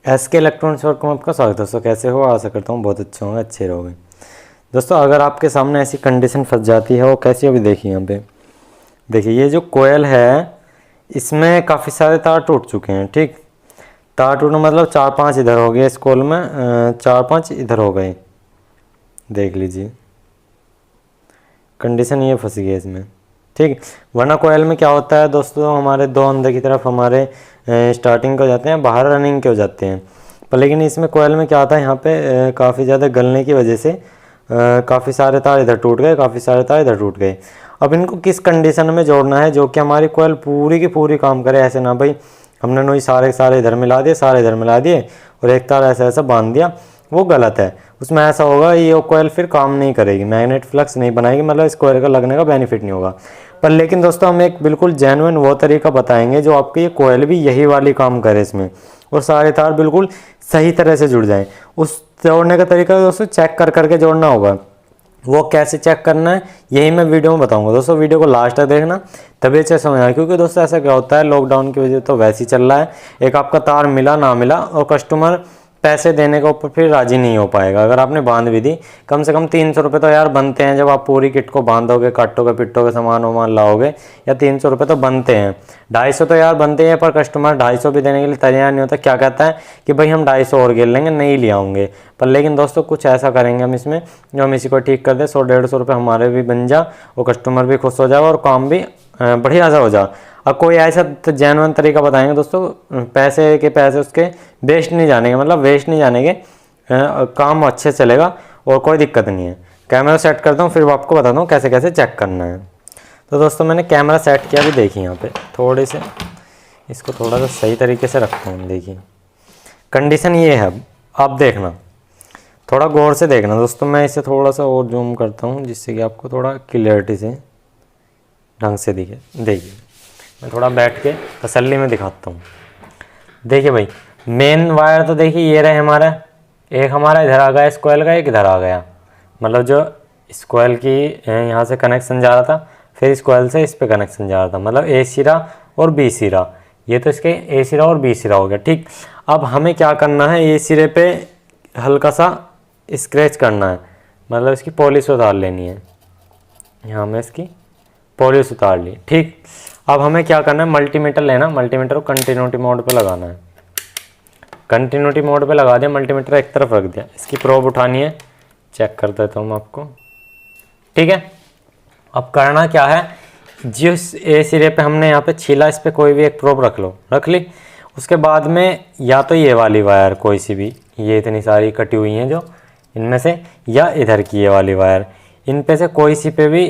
SK electronics work में आपका स्वागत है दोस्तों। कैसे हो? आशा करता हूँ बहुत अच्छे होंगे, अच्छे रहोगे। दोस्तों अगर आपके सामने ऐसी कंडीशन फंस जाती है, वो कैसी हो भी देखिए। यहाँ पे देखिए, ये जो कोयल है इसमें काफ़ी सारे तार टूट चुके हैं। ठीक, तार टूटना मतलब 4-5 इधर हो गए इस कोयल में, 4-5 इधर हो गए। देख लीजिए कंडीशन ये फंसी गई इसमें। ठीक, वरना कोयल में क्या होता है दोस्तों, हमारे दो अंदर की तरफ हमारे स्टार्टिंग के हो जाते हैं, बाहर रनिंग के हो जाते हैं। पर लेकिन इसमें कोयल में क्या होता है, यहाँ पे काफ़ी ज़्यादा गलने की वजह से काफ़ी सारे तार इधर टूट गए, काफ़ी सारे तार इधर टूट गए। अब इनको किस कंडीशन में जोड़ना है जो कि हमारी कोयल पूरी की पूरी काम करे। ऐसे ना भाई हमने नोई सारे सारे इधर मिला दिए, सारे इधर मिला दिए और एक तार ऐसा ऐसा बांध दिया, वो गलत है। उसमें ऐसा होगा ये कोयल फिर काम नहीं करेगी, मैग्नेट फ्लक्स नहीं बनाएगी, मतलब इस कोयल का लगने का बेनिफिट नहीं होगा। पर लेकिन दोस्तों हम एक बिल्कुल जेन्युइन वो तरीका बताएंगे जो आपकी ये कोयल भी यही वाली काम करे इसमें, और सारे तार बिल्कुल सही तरह से जुड़ जाएं। उस जोड़ने का तरीका दोस्तों चेक कर करके जोड़ना होगा। वो कैसे चेक करना है यही मैं वीडियो में बताऊंगा। दोस्तों वीडियो को लास्ट तक देखना, तभी अच्छे समझ आए। क्योंकि दोस्तों ऐसा क्या होता है, लॉकडाउन की वजह तो वैसे ही चल रहा है, एक आपका तार मिला ना मिला और कस्टमर पैसे देने के ऊपर फिर राजी नहीं हो पाएगा। अगर आपने बांध भी दी, कम से कम 300 रुपये तो यार बनते हैं। जब आप पूरी किट को बांधोगे, काटोगे पिटोगे, सामान वामान लाओगे, या 300 रुपये तो बनते हैं। 250 तो यार बनते हैं, पर कस्टमर 250 भी देने के लिए तैयार नहीं होता। क्या कहता है कि भाई हम 250 और गिर लेंगे, नहीं ले आऊँगे। पर लेकिन दोस्तों कुछ ऐसा करेंगे हम इसमें जो हम इसी को ठीक कर दे, 100-150 रुपये हमारे भी बन जा और कस्टमर भी खुश हो जाए और काम भी बढ़िया सा हो जाए। अब कोई ऐसा जेन्युइन तरीका बताएंगे दोस्तों, पैसे के पैसे उसके वेस्ट नहीं जाने के, मतलब वेस्ट नहीं जाने के, काम अच्छे चलेगा और कोई दिक्कत नहीं है। कैमरा सेट करता हूँ, फिर आपको बताता हूँ कैसे कैसे चेक करना है। तो दोस्तों मैंने कैमरा सेट किया, भी देखिए यहाँ पे थोड़े से इसको थोड़ा सा सही तरीके से रखता हूँ। देखिए कंडीशन ये है, आप देखना, थोड़ा गौर से देखना दोस्तों। मैं इसे थोड़ा सा और जूम करता हूँ जिससे कि आपको थोड़ा क्लियरिटी से ढंग से दिखे। देखिए मैं थोड़ा बैठ के तसल्ली में दिखाता हूँ। देखिए भाई मेन वायर तो देखिए ये रहे हमारा, एक हमारा इधर आ गया इस कोयल का, एक इधर आ गया। मतलब जो इस कोयल की यहाँ से कनेक्शन जा रहा था, फिर इस कोयल से इस पे कनेक्शन जा रहा था, मतलब ए सिरा और बी सिरा। ये तो इसके ए सिरा और बी सिरा हो गया। ठीक, अब हमें क्या करना है, ए सिरे पे हल्का सा स्क्रैच करना है, मतलब इसकी पॉलिश उतार लेनी है। यहाँ में इसकी पॉलिश उतार ली। ठीक, अब हमें क्या करना है, मल्टीमीटर लेना, मल्टीमीटर को कंटिन्यूटी मोड पे लगाना है। कंटिन्यूटी मोड पे लगा दिया, मल्टीमीटर एक तरफ रख दिया, इसकी प्रोब उठानी है, चेक कर देता हूँ मैं आपको। ठीक है, अब करना क्या है, जिस ए सिरे पे हमने यहाँ पे छीला, इस पे कोई भी एक प्रोब रख लो, रख ली। उसके बाद में या तो ये वाली वायर कोई सी भी, ये इतनी सारी कटी हुई हैं जो इनमें से, या इधर की ये वाली वायर, इन पे से कोई सी पे भी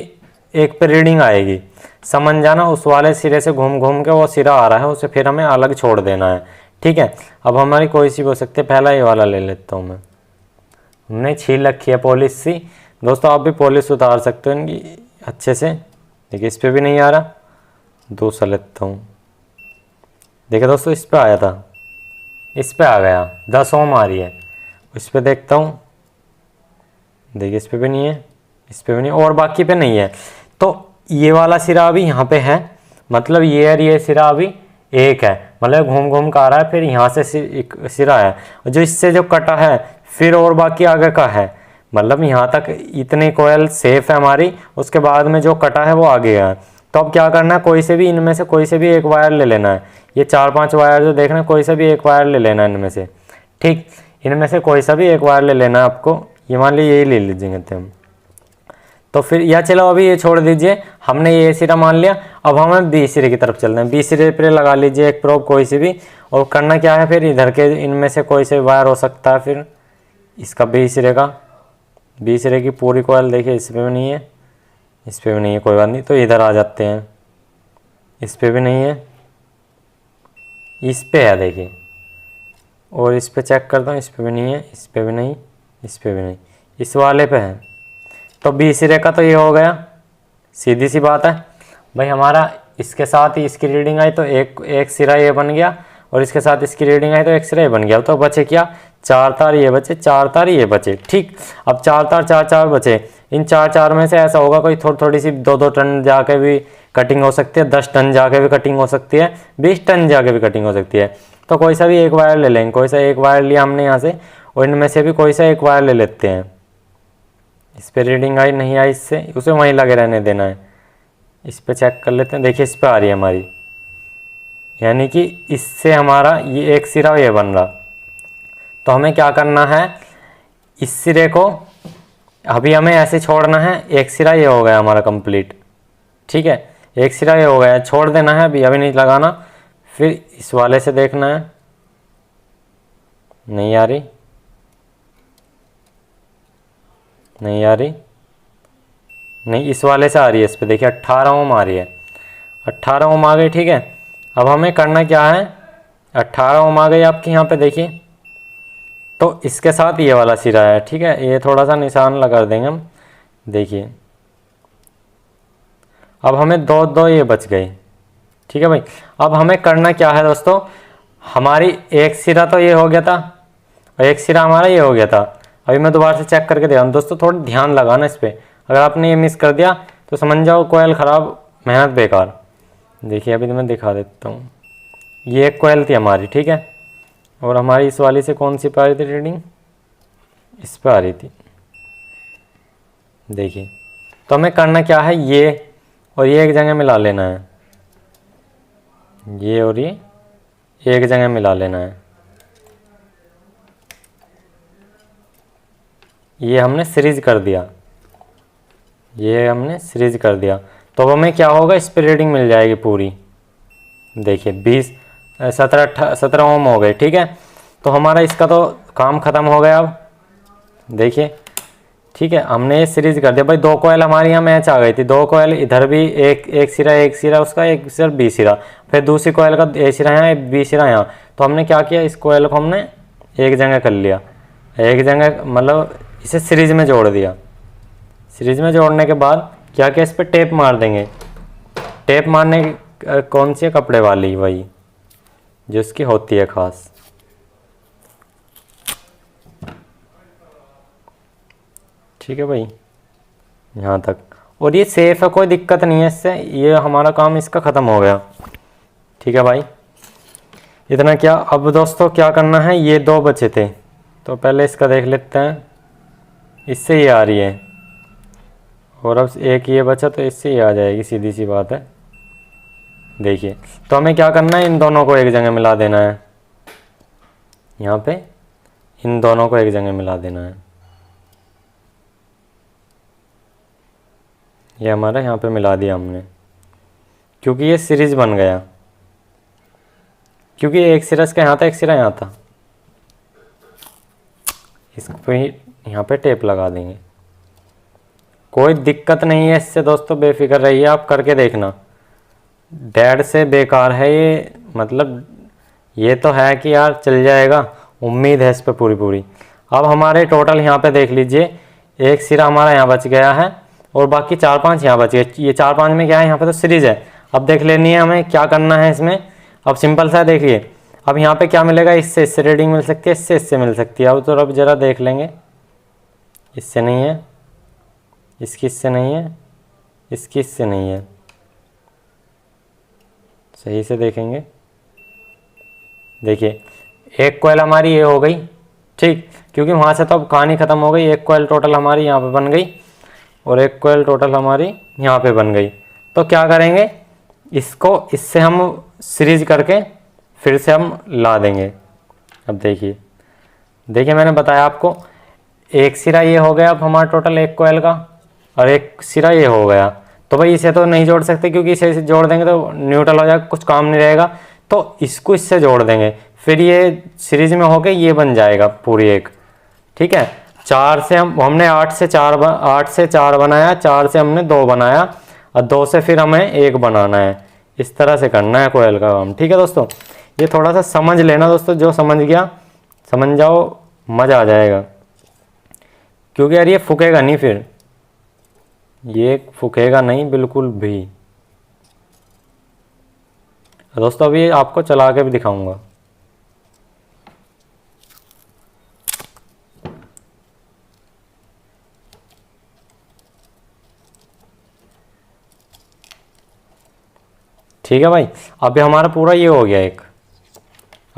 एक पे रीडिंग आएगी, समझ जाना उस वाले सिरे से घूम घूम के वो सिरा आ रहा है, उसे फिर हमें अलग छोड़ देना है। ठीक है, अब हमारी कोई सी भी हो सकती है, पहला ये वाला ले लेता हूँ मैं। हमने छील रखी है पॉलिश सी। दोस्तों आप भी पॉलिश उतार सकते हो इनकी अच्छे से। देखिए इस पर भी नहीं आ रहा, दूसरा लेता हूँ। देखिए दोस्तों इस पर आया था, इस पर आ गया, 10 ओम आ रही है। इस पर देखता हूँ, देखिए इस पर भी नहीं है, इस पर भी नहीं, और बाकी पे नहीं है। तो ये वाला सिरा अभी यहाँ पे है, मतलब ये और ये सिरा अभी एक है, मतलब घूम घूम का आ रहा है। फिर यहाँ से सिरा है जो इससे जो कटा है, फिर और बाकी आगे का है, मतलब यहाँ तक इतनी कोयल सेफ है हमारी। उसके बाद में जो कटा है वो आगे है। तो अब क्या करना है, कोई से भी इनमें से कोई से भी एक वायर ले लेना है। ये 4-5 वायर जो देख रहे हैं, कोई से भी एक वायर ले लेना है इनमें से। ठीक, इनमें से कोई सा भी एक वायर ले लेना है आपको। ये मान लीजिए यही ले लीजिएगा हम, तो फिर या चलो अभी ये छोड़ दीजिए, हमने ये सिरा मान लिया। अब हमें बी सिरे की तरफ चलना है। बी सिरे पे लगा लीजिए एक प्रोब कोई सी भी, और करना क्या है, फिर इधर के इनमें से कोई से वायर हो सकता है, फिर इसका बी सिरे का, बी सिरे की पूरी कोयल देखिए इस पे भी नहीं है, इस पे भी नहीं है, कोई बात नहीं। तो इधर आ जाते हैं, इस पे भी नहीं है, इस पे है देखिए, और इस पे चेक करता हूँ, इस पे भी नहीं है, इस पे भी नहीं, इस पे भी नहीं, इस वाले पे है। तो बी सिरे का तो ये हो गया, सीधी सी बात है भाई। हमारा इसके साथ ही इसकी रीडिंग आई तो एक सिरा ये बन गया, और इसके साथ इसकी रीडिंग आई तो एक सिरा ये बन गया। तो बचे क्या, 4 तार ये बचे, 4 तार ये बचे। ठीक, अब 4 तार 4-4 बचे। इन 4-4 में से ऐसा होगा कोई थोड़ी सी 2-2 टन जाके भी कटिंग हो सकती है, 10 टन जाके भी कटिंग हो सकती है, 20 टन जाके भी कटिंग हो सकती है। तो कोई सा भी एक वायर ले लेंगे, कोई सा एक वायर लिया हमने यहाँ से, और इनमें से भी कोई सा एक वायर ले लेते हैं। इस पर रीडिंग आई नहीं आई, इससे उसे वहीं लगे रहने देना है। इस पर चेक कर लेते हैं, देखिए इस पर आ रही है हमारी, यानी कि इससे हमारा ये एक सिरा ये बन रहा। तो हमें क्या करना है, इस सिरे को अभी हमें ऐसे छोड़ना है, एक सिरा ये हो गया हमारा कंप्लीट, ठीक है, एक सिरा ये हो गया, छोड़ देना है, अभी अभी नहीं लगाना। फिर इस वाले से देखना है, नहीं आ रही, नहीं आ रही, नहीं इस वाले से आ रही है, इस पे देखिए 18 ओम आ रही है, 18 ओम आ गई, ठीक है। अब हमें करना क्या है, 18 ओम आ गई आपकी यहाँ पे देखिए, तो इसके साथ ये वाला सिरा है, ठीक है, ये थोड़ा सा निशान लगा देंगे हम, देखिए अब हमें दो दो ये बच गए, ठीक है भाई। अब हमें करना क्या है दोस्तों, हमारी एक सिरा तो ये हो गया था और एक सिरा हमारा ये हो गया था। अभी मैं दोबारा से चेक करके दे रहा हूँ दोस्तों, थोड़ा ध्यान लगाना इस पर, अगर आपने ये मिस कर दिया तो समझ जाओ कोयल ख़राब, मेहनत बेकार। देखिए अभी तो मैं दिखा देता हूँ, ये एक कोयल थी हमारी, ठीक है, और हमारी इस वाली से कौन सी पे आ रही थी रीडिंग, इस पे आ रही थी, देखिए। तो हमें करना क्या है, ये और ये एक जगह मिला लेना है, ये और ये एक जगह मिला लेना है, ये हमने सीरीज कर दिया, ये हमने सीरीज कर दिया। तो अब हमें क्या होगा, इस पर रीडिंग मिल जाएगी पूरी, देखिए 20 17 ओम हो गए, ठीक है। तो हमारा इसका तो काम ख़त्म हो गया अब, देखिए ठीक है, हमने ये सीरीज कर दिया भाई। दो कोयल हमारी यहाँ मैच आ गई थी, दो कोयल इधर भी, एक सिरा उसका, एक सिर्फ बी सिरा, फिर दूसरी कोयल का ए सिरा यहाँ, एक बी सिरा यहाँ। तो हमने क्या किया, इस कोयल को हमने एक जगह कर लिया, एक जगह मतलब इसे सीरीज में जोड़ दिया। सीरीज में जोड़ने के बाद क्या किया, इस पर टेप मार देंगे। टेप मारने की कौन सी है, कपड़े वाली, वही जो इसकी होती है खास। ठीक है भाई, यहाँ तक, और ये सेफ है, कोई दिक्कत नहीं है इससे, ये हमारा काम इसका ख़त्म हो गया। ठीक है भाई, इतना क्या। अब दोस्तों क्या करना है, ये दो बचे थे, तो पहले इसका देख लेते हैं, इससे ये आ रही है, और अब एक ये बचा तो इससे ये आ जाएगी, सीधी सी बात है। देखिए, तो हमें क्या करना है, इन दोनों को एक जगह मिला देना है, यहाँ पे इन दोनों को एक जगह मिला देना है। ये हमारा यहाँ पे मिला दिया हमने, क्योंकि ये सीरीज बन गया, क्योंकि एक सिरा इसका यहाँ था, एक सिरा यहाँ था। इसको ही यहाँ पे टेप लगा देंगे, कोई दिक्कत नहीं है इससे दोस्तों, बेफिक्र रहिए, आप करके देखना। डैड से बेकार है ये, मतलब ये तो है कि यार चल जाएगा, उम्मीद है इस पर पूरी पूरी। अब हमारे टोटल यहाँ पे देख लीजिए, एक सिरा हमारा यहाँ बच गया है और बाकी 4-5 यहाँ बच गए। ये 4-5 में क्या है, यहाँ पे तो सीरीज है। अब देख लेनी है हमें क्या करना है इसमें। अब सिंपल सा देखिए, अब यहाँ पे क्या मिलेगा, इससे रीडिंग मिल सकती है, इससे मिल सकती है। अब तो अब ज़रा देख लेंगे, इससे नहीं है, इसकी इससे नहीं है, इसकी इससे नहीं है, सही से देखेंगे। देखिए एक कोयल हमारी ये हो गई, ठीक, क्योंकि वहाँ से तो अब कहानी ख़त्म हो गई। एक कोयल टोटल हमारी यहाँ पे बन गई और एक कोयल टोटल हमारी यहाँ पे बन गई। तो क्या करेंगे, इसको इससे हम सीरीज करके फिर से हम ला देंगे। अब देखिए, देखिए मैंने बताया आपको, एक सिरा ये हो गया अब हमारा टोटल एक कोयल का, और एक सिरा ये हो गया। तो भाई इसे तो नहीं जोड़ सकते, क्योंकि इसे जोड़ देंगे तो न्यूट्रल हो जाएगा, कुछ काम नहीं रहेगा। तो इसको इससे जोड़ देंगे, फिर ये सीरीज में होके ये बन जाएगा पूरी एक। ठीक है, 4 से हमने 8 से 4 बनाया, 4 से हमने 2 बनाया, और 2 से फिर हमें 1 बनाना है। इस तरह से करना है कोयल का काम। ठीक है दोस्तों, ये थोड़ा सा समझ लेना दोस्तों, जो समझ गया समझ जाओ, मज़ा आ जाएगा। क्योंकि यार ये फूकेगा नहीं, फिर ये फूकेगा नहीं बिल्कुल भी। दोस्तों अभी आपको चला के भी दिखाऊंगा। ठीक है भाई, अभी हमारा पूरा ये हो गया एक।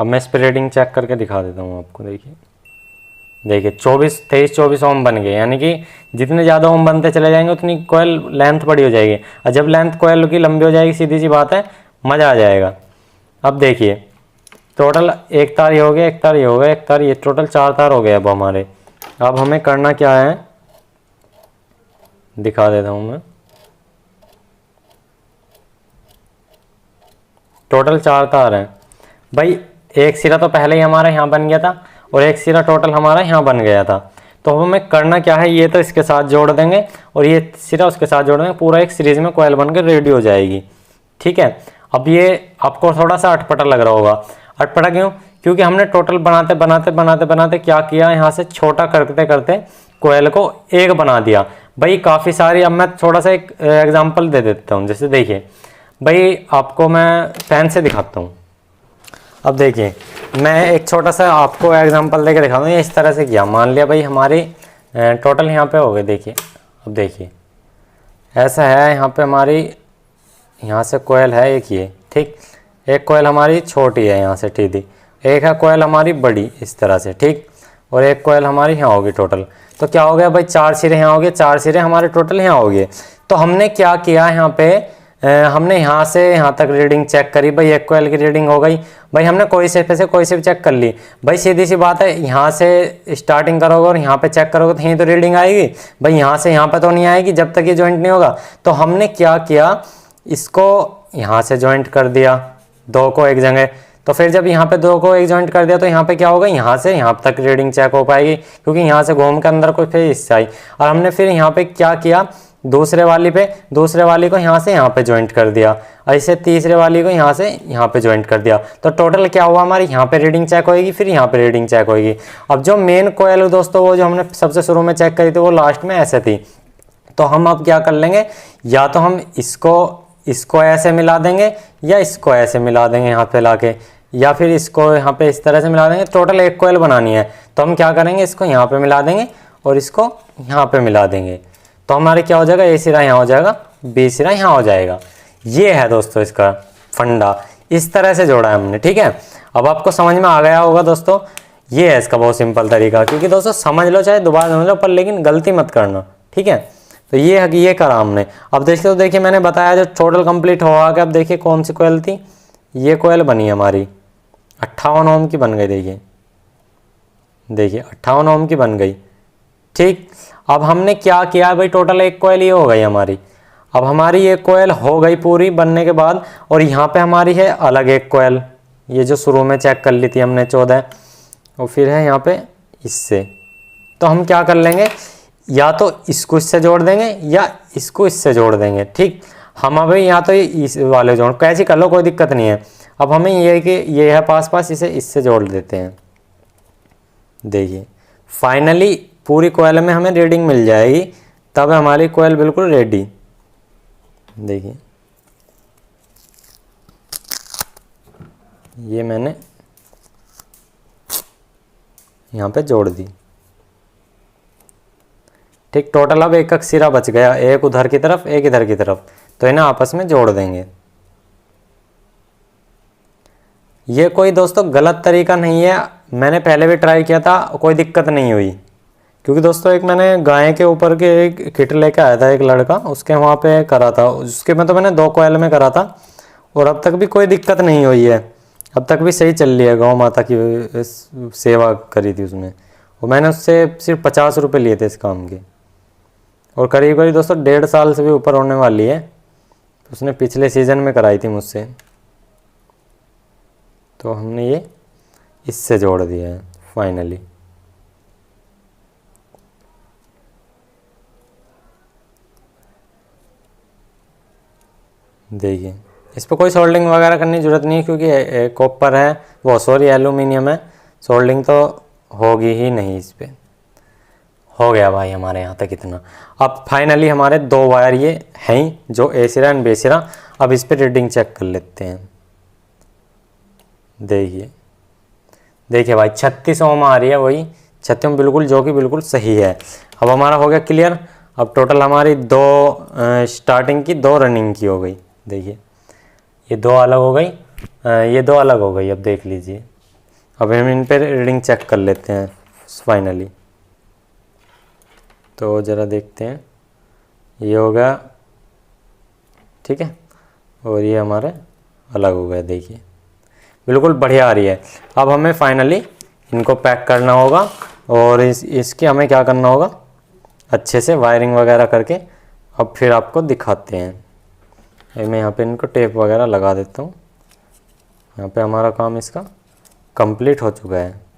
अब मैं इस पर रीडिंग चेक करके दिखा देता हूँ आपको। देखिए 23-24 ओम बन गए, यानी कि जितने ज़्यादा ओम बनते चले जाएंगे उतनी कोयल लेंथ बड़ी हो जाएगी, और जब लेंथ कोयल की लंबी हो जाएगी, सीधी सी बात है, मज़ा आ जाएगा। अब देखिए टोटल एक तार ये हो गया, एक तार ये हो गया, एक तार ये, टोटल 4 तार हो गए अब हमारे। अब हमें करना क्या है दिखा देता हूँ मैं। टोटल 4 तार हैं भाई, एक सिरा तो पहले ही हमारा यहाँ बन गया था और एक सिरा टोटल हमारा यहाँ बन गया था। तो हमें करना क्या है, ये तो इसके साथ जोड़ देंगे और ये सिरा उसके साथ जोड़ देंगे, पूरा एक सीरीज में कोयल बनकर रेडी हो जाएगी। ठीक है। अब ये आपको थोड़ा सा अटपटा लग रहा होगा। अटपटा क्यों? क्योंकि हमने टोटल बनाते बनाते बनाते बनाते क्या किया, यहाँ से छोटा करते करते कोयल को एक बना दिया भाई, काफ़ी सारी। अब मैं थोड़ा सा एक एग्जाम्पल दे देता हूँ। जैसे देखिए भाई, आपको मैं पेन से दिखाता हूँ। अब देखिए मैं एक छोटा सा आपको एग्जांपल देके दिखाता हूँ। ये इस तरह से किया, मान लिया भाई हमारी टोटल यहाँ पे हो गए। देखिए अब देखिए ऐसा है, यहाँ पे हमारी यहाँ से कोयल है एक, ये ठीक, एक कोयल हमारी छोटी है यहाँ से टीडी, एक है कोयल हमारी बड़ी इस तरह से, ठीक, और एक कोयल हमारी यहाँ होगी टोटल। तो क्या हो गया भाई, 4 सिरे यहाँ हो गए, 4 सिरे हमारे टोटल यहाँ हो गए। तो हमने क्या किया यहाँ पे, हमने यहाँ से यहाँ तक रीडिंग चेक करी भाई, एक कोयल की रीडिंग हो गई भाई। हमने कोई से पे से कोई से भी चेक कर ली भाई, सीधी सी बात है, यहाँ से स्टार्टिंग करोगे और यहाँ पे चेक करोगे तो यहीं तो रीडिंग आएगी भाई, यहाँ से यहाँ पे तो नहीं आएगी जब तक ये जॉइंट नहीं होगा। तो हमने क्या किया, इसको यहाँ से जॉइंट कर दिया 2 को एक जगह। तो फिर जब यहाँ पे 2 को एक जॉइंट कर दिया तो यहाँ पे क्या होगा, यहाँ से यहाँ तक रीडिंग चेक हो पाएगी, क्योंकि यहाँ से घूम के अंदर कोई फिर हिस्सा आई। और हमने फिर यहाँ पे क्या किया, दूसरे वाली को यहाँ से यहाँ पे ज्वाइंट कर दिया, ऐसे तीसरे वाली को यहाँ से यहाँ पे ज्वाइंट कर दिया। तो टोटल क्या हुआ, हमारी यहाँ पे रीडिंग चेक होएगी, फिर यहाँ पे रीडिंग चेक होएगी। अब जो मेन कोयल दोस्तों, वो जो हमने सबसे शुरू में चेक करी थी, वो लास्ट में ऐसे थी। तो हम अब क्या कर लेंगे, या तो हम इसको ऐसे मिला देंगे या इसको ऐसे मिला देंगे यहाँ पे लाके, या फिर इसको यहाँ पे इस तरह से मिला देंगे। टोटल एक कोयल बनानी है तो हम क्या करेंगे, इसको यहाँ पे मिला देंगे और इसको यहाँ पे मिला देंगे। तो हमारे क्या हो जाएगा, ए सिरा यहाँ हो जाएगा, बी सिरा यहाँ हो जाएगा। ये है दोस्तों इसका फंडा, इस तरह से जोड़ा है हमने। ठीक है, अब आपको समझ में आ गया होगा दोस्तों। ये है इसका बहुत सिंपल तरीका, क्योंकि दोस्तों समझ लो चाहे दोबारा समझ लो, पर लेकिन गलती मत करना। ठीक है, तो ये है कि ये करा हमने। अब देखिए, तो देखिए मैंने बताया जो टोटल कंप्लीट हुआ कि अब देखिए कौन सी कोयल थी, ये कोयल बनी हमारी 58 ओम की बन गई। देखिए 58 ओम की बन गई। ठीक, अब हमने क्या किया भाई, टोटल एक कोयल ये हो गई हमारी। अब हमारी एक कोयल हो गई पूरी बनने के बाद, और यहाँ पे हमारी है अलग एक कोयल, ये जो शुरू में चेक कर ली थी हमने 14, और फिर है यहाँ पे इससे। तो हम क्या कर लेंगे, या तो इसको इससे जोड़ देंगे या इसको इससे जोड़ देंगे। ठीक, हम अभी यहाँ तो इस वाले जोड़ कैसे कर लो, कोई दिक्कत नहीं है। अब हमें ये कि ये है पास पास, इसे इससे जोड़ देते हैं। देखिए फाइनली पूरी कोयल में हमें रीडिंग मिल जाएगी, तब हमारी कोयल बिल्कुल रेडी। देखिए ये मैंने यहाँ पे जोड़ दी। ठीक, टोटल अब एक सिरा बच गया, एक उधर की तरफ एक इधर की तरफ, तो इन्हें आपस में जोड़ देंगे। ये कोई दोस्तों गलत तरीका नहीं है, मैंने पहले भी ट्राई किया था, कोई दिक्कत नहीं हुई। क्योंकि दोस्तों एक मैंने गाय के ऊपर के एक किट लेके आया था एक लड़का, उसके वहाँ पे करा था, उसके में तो मैंने 2 कोयल में करा था, और अब तक भी कोई दिक्कत नहीं हुई है, अब तक भी सही चल रही है। गौ माता की सेवा करी थी उसमें, और मैंने उससे सिर्फ 50 रुपये लिए थे इस काम के, और करीब करीब दोस्तों 1.5 साल से भी ऊपर होने वाली है। उसने पिछले सीज़न में कराई थी मुझसे, तो हमने ये इससे जोड़ दिया है फाइनली। देखिए इस पर कोई सोल्डिंग वगैरह करने की ज़रूरत नहीं है, क्योंकि कॉपर है, वो सॉरी एल्यूमिनियम है, सोल्डिंग तो होगी ही नहीं इस पर। हो गया भाई हमारे यहाँ तक इतना। अब फाइनली हमारे 2 वायर ये हैं, जो ए सिरा एंड बी सिरा। अब इस पर रीडिंग चेक कर लेते हैं। देखिए भाई 36 ओम आ रही है, वही 36 ओम बिल्कुल, जो कि बिल्कुल सही है। अब हमारा हो गया क्लियर। अब टोटल हमारी 2 स्टार्टिंग की 2 रनिंग की हो गई। देखिए ये 2 अलग हो गई, ये 2 अलग हो गई। अब देख लीजिए अब हम इन पे रीडिंग चेक कर लेते हैं फाइनली। तो ज़रा देखते हैं, ये हो गया, ठीक है, और ये हमारे अलग हो गया, देखिए बिल्कुल बढ़िया आ रही है। अब हमें फाइनली इनको पैक करना होगा और इसकी हमें क्या करना होगा, अच्छे से वायरिंग वगैरह करके अब फिर आपको दिखाते हैं। मैं यहाँ पे इनको टेप वगैरह लगा देता हूँ। यहाँ पे हमारा काम इसका कंप्लीट हो चुका है।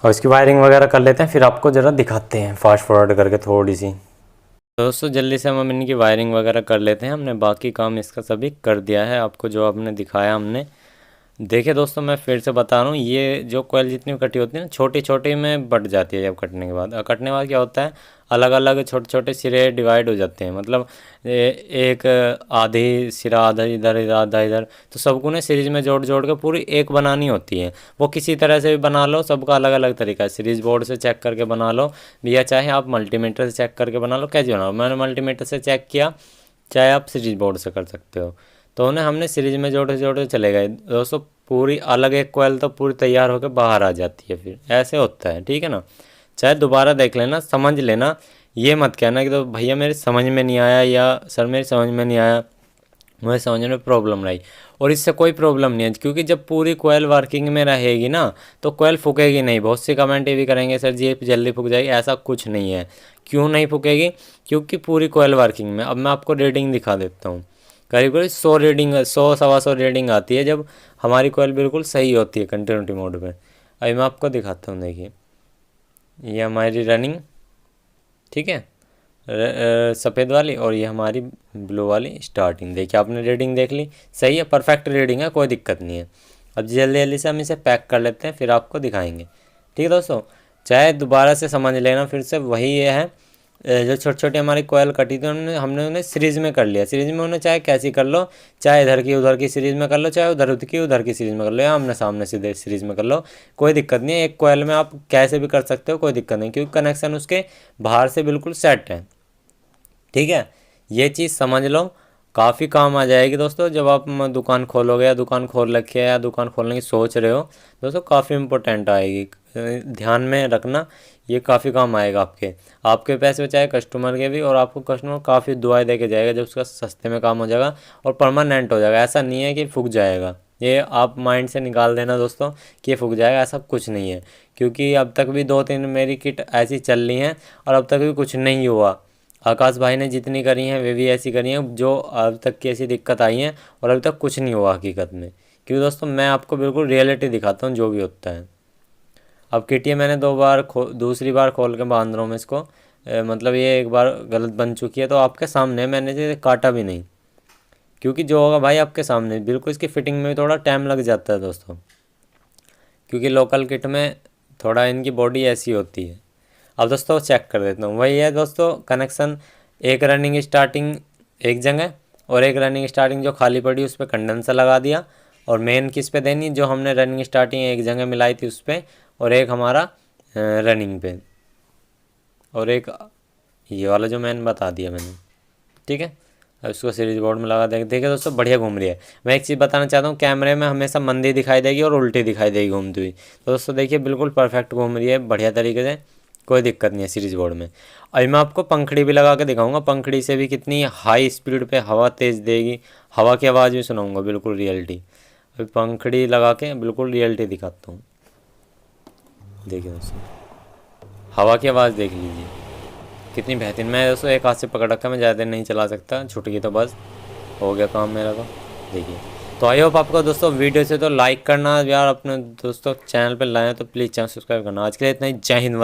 और इसकी वायरिंग वगैरह कर लेते हैं, फिर आपको ज़रा दिखाते हैं फास्ट फॉरवर्ड करके थोड़ी सी। दोस्तों जल्दी से हम इनकी वायरिंग वगैरह कर लेते हैं। हमने बाकी काम इसका सभी कर दिया है, आपको जो आपने दिखाया हमने। देखिए दोस्तों, मैं फिर से बता रहा हूँ, ये जो कोयल जितनी कटी होती है ना, छोटी छोटी में बट जाती है जब कटने के बाद। और कटने के बाद क्या होता है, अलग अलग छोटे छोटे सिरे डिवाइड हो जाते हैं। मतलब एक आधी सिरा, आधा इधर आधा इधर, तो सबको ने सीरीज में जोड़ जोड़ के पूरी एक बनानी होती है। वो किसी तरह से भी बना लो, सबका अलग अलग तरीका है। सीरीज बोर्ड से चेक करके बना लो, या चाहे आप मल्टीमीटर से चेक करके बना लो, कैसे बना लो। मैंने मल्टीमीटर से चेक किया, चाहे आप सीरीज बोर्ड से कर सकते हो। तो उन्हें हमने सीरीज में जोड़े जोड़े चले गए दोस्तों, पूरी अलग एक कोयल तो पूरी तैयार होकर बाहर आ जाती है। फिर ऐसे होता है, ठीक है ना। चाहे दोबारा देख लेना, समझ लेना, ये मत कहना कि तो भैया मेरे समझ में नहीं आया या सर मेरे समझ में नहीं आया, मुझे समझने में प्रॉब्लम रही। और इससे कोई प्रॉब्लम नहीं है, क्योंकि जब पूरी कोयल वर्किंग में रहेगी ना, तो कोयल फूकेगी नहीं। बहुत सी कमेंट ये भी करेंगे सर जी ये जल्दी फूक जाएगी, ऐसा कुछ नहीं है। क्यों नहीं फूकेगी, क्योंकि पूरी कोयल वर्किंग में। अब मैं आपको रीडिंग दिखा देता हूँ। करीब करीब 100 रीडिंग, 100 सवा 100 रीडिंग आती है जब हमारी कोयल बिल्कुल सही होती है कंटिन्यूटी मोड पे। अभी मैं आपको दिखाता हूँ, देखिए ये हमारी रनिंग, ठीक है, सफ़ेद वाली, और ये हमारी ब्लू वाली स्टार्टिंग। देखिए आपने रीडिंग देख ली, सही है, परफेक्ट रीडिंग है, कोई दिक्कत नहीं है। अब जल्दी जल्दी से हम इसे पैक कर लेते हैं, फिर आपको दिखाएंगे, ठीक है दोस्तों। चाहे दोबारा से समझ लेना, फिर से वही ये है, जो छोटी छोटी हमारी कोयल कटी थी हमने उन्हें सीरीज़ में कर लिया। सीरीज़ में उन्हें चाहे कैसी कर लो, चाहे इधर की उधर की सीरीज़ में कर लो, चाहे उधर की सीरीज़ में कर लो, या आमने सामने सीधे सीरीज़ में कर लो, कोई दिक्कत नहीं है। एक कोयल में आप कैसे भी कर सकते हो, कोई दिक्कत नहीं, क्योंकि कनेक्शन उसके बाहर से बिल्कुल सेट है, ठीक है। ये चीज़ समझ लो, काफ़ी काम आ जाएगी दोस्तों जब आप दुकान खोलोगे, या दुकान खोल रखी है, या दुकान खोलने की सोच रहे हो दोस्तों, काफ़ी इम्पोर्टेंट आएगी। ध्यान में रखना, ये काफ़ी काम आएगा आपके पैसे बचाए, कस्टमर के भी, और आपको कस्टमर काफ़ी दुआएं दे के जाएगा जब उसका सस्ते में काम हो जाएगा और परमानेंट हो जाएगा। ऐसा नहीं है कि फूक जाएगा, ये आप माइंड से निकाल देना दोस्तों कि ये फूक जाएगा, ऐसा कुछ नहीं है। क्योंकि अब तक भी 2-3 मेरी किट ऐसी चल रही हैं और अब तक भी कुछ नहीं हुआ। आकाश भाई ने जितनी करी हैं वे भी ऐसी करी हैं जो अब तक की ऐसी दिक्कत आई हैं, और अभी तक कुछ नहीं हुआ हकीकत में। क्योंकि दोस्तों मैं आपको बिल्कुल रियलिटी दिखाता हूँ जो भी होता है। अब किट ये मैंने दूसरी बार खोल के बांध रहा हूँ मैं इसको, मतलब ये एक बार गलत बन चुकी है, तो आपके सामने मैंने इसे काटा भी नहीं, क्योंकि जो होगा भाई आपके सामने। बिल्कुल इसकी फिटिंग में भी थोड़ा टाइम लग जाता है दोस्तों, क्योंकि लोकल किट में थोड़ा इनकी बॉडी ऐसी होती है। अब दोस्तों चेक कर देता हूँ, वही है दोस्तों कनेक्शन, एक रनिंग स्टार्टिंग एक जगह, और एक रनिंग स्टार्टिंग जो खाली पड़ी उस पर कंडेंसर लगा दिया, और मेन किस पे देनी, जो हमने रनिंग स्टार्टिंग एक जगह मिलाई थी उस पर, और एक हमारा रनिंग पे, और एक ये वाला जो मैंने बता दिया मैंने, ठीक है। अब इसको सीरीज बोर्ड में लगा देंगे। देखिए दोस्तों बढ़िया घूम रही है। मैं एक चीज़ बताना चाहता हूँ, कैमरे में हमेशा मंदी दिखाई देगी और उल्टी दिखाई देगी घूमती हुई। तो दोस्तों देखिए बिल्कुल परफेक्ट घूम रही है बढ़िया तरीके से, कोई दिक्कत नहीं है सीरीज बोर्ड में। अभी मैं आपको पंखड़ी भी लगा के दिखाऊंगा, पंखड़ी से भी कितनी हाई स्पीड पे हवा तेज़ देगी, हवा की आवाज़ भी सुनाऊंगा, बिल्कुल रियलिटी। अभी पंखड़ी लगा के बिल्कुल रियलिटी दिखाता हूँ। देखिए दोस्तों हवा की आवाज़ देख लीजिए कितनी बेहतरीन। मैं दोस्तों एक हाथ से पकड़ रखा, मैं ज़्यादा नहीं चला सकता, छूट गई तो बस हो गया काम मेरा। तो देखिए, तो आई होप आपको दोस्तों वीडियो से तो लाइक करना यार, अपने दोस्तों चैनल पे लाएँ तो प्लीज़ चैनल सब्सक्राइब करना। आज के लिए इतना ही, जय हिंद।